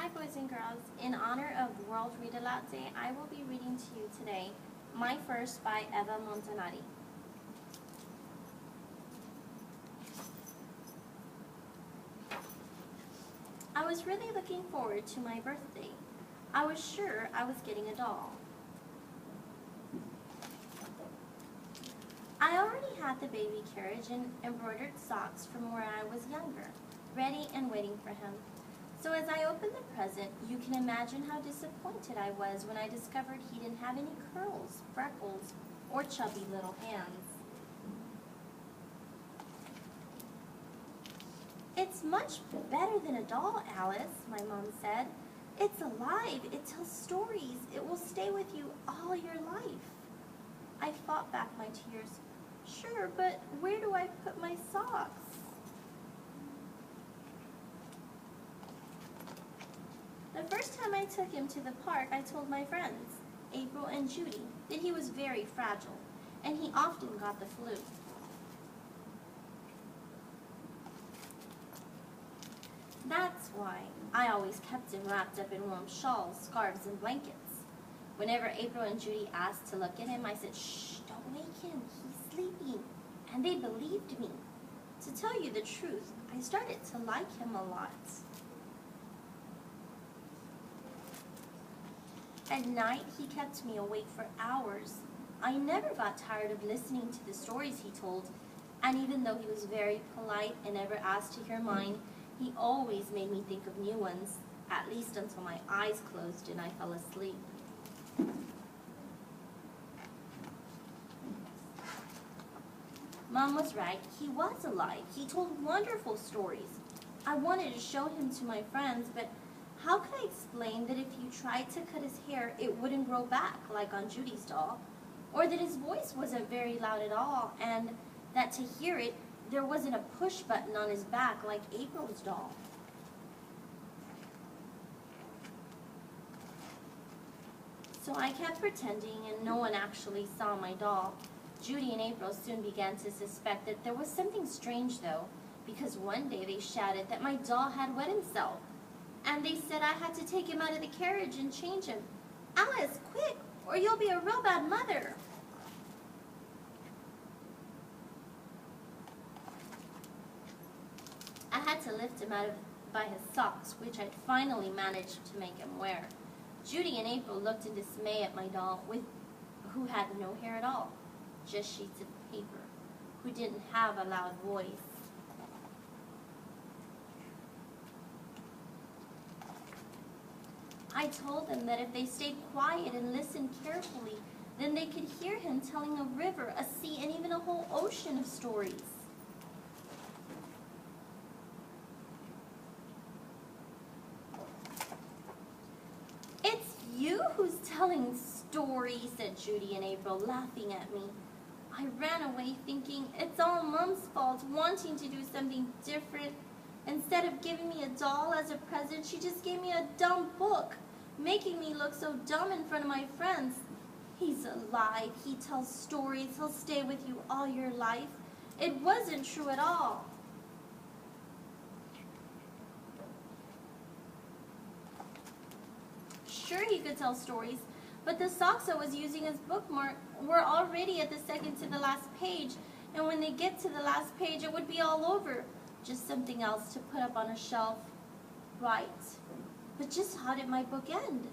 Hi boys and girls, in honor of World Read Aloud Day, I will be reading to you today My First by Eva Montanari. I was really looking forward to my birthday. I was sure I was getting a doll. I already had the baby carriage and embroidered socks from where I was younger, ready and waiting for him. So as I opened the present, you can imagine how disappointed I was when I discovered he didn't have any curls, freckles, or chubby little hands. "It's much better than a doll, Alice," my mom said. "It's alive, it tells stories, it will stay with you all your life." I fought back my tears. "Sure, but where do I put my socks?" The first time I took him to the park, I told my friends, April and Judy, that he was very fragile, and he often got the flu. That's why I always kept him wrapped up in warm shawls, scarves, and blankets. Whenever April and Judy asked to look at him, I said, "Shh, don't wake him, he's sleeping," and they believed me. To tell you the truth, I started to like him a lot. At night, he kept me awake for hours. I never got tired of listening to the stories he told, and even though he was very polite and never asked to hear mine, he always made me think of new ones, at least until my eyes closed and I fell asleep. Mom was right. He was alive. He told wonderful stories. I wanted to show him to my friends, but how could I explain that if you tried to cut his hair, it wouldn't grow back like on Judy's doll, or that his voice wasn't very loud at all, and that to hear it, there wasn't a push button on his back like April's doll? So I kept pretending, and no one actually saw my doll. Judy and April soon began to suspect that there was something strange, though, because one day they shouted that my doll had wet himself. And they said I had to take him out of the carriage and change him. "Alice, quick, or you'll be a real bad mother." I had to lift him out by his socks, which I'd finally managed to make him wear. Judy and April looked in dismay at my doll, who had no hair at all, just sheets of paper, who didn't have a loud voice. I told them that if they stayed quiet and listened carefully, then they could hear him telling a river, a sea, and even a whole ocean of stories. "It's you who's telling stories," said Judy and April, laughing at me. I ran away thinking, it's all Mom's fault, wanting to do something different. Instead of giving me a doll as a present, she just gave me a dumb book, making me look so dumb in front of my friends. "He's alive, he tells stories, he'll stay with you all your life." It wasn't true at all. Sure, he could tell stories, but the socks I was using as bookmark were already at the second to the last page, and when they get to the last page, it would be all over. Just something else to put up on a shelf. Right. But just how did my book end?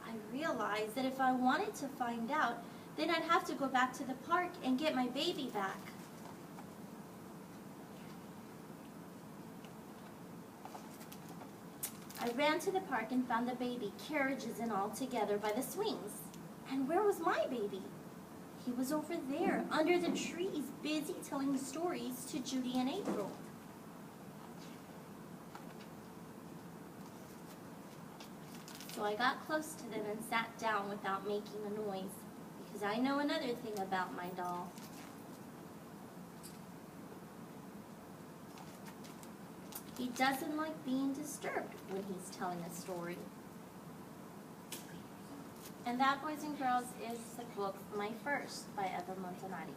I realized that if I wanted to find out, then I'd have to go back to the park and get my baby back. I ran to the park and found the baby, carriages and all, together by the swings. And where was my baby? He was over there, under the trees, busy telling stories to Judy and April. So I got close to them and sat down without making a noise, because I know another thing about my doll. He doesn't like being disturbed when he's telling a story. And that, boys and girls, is the book My First by Eva Montanari.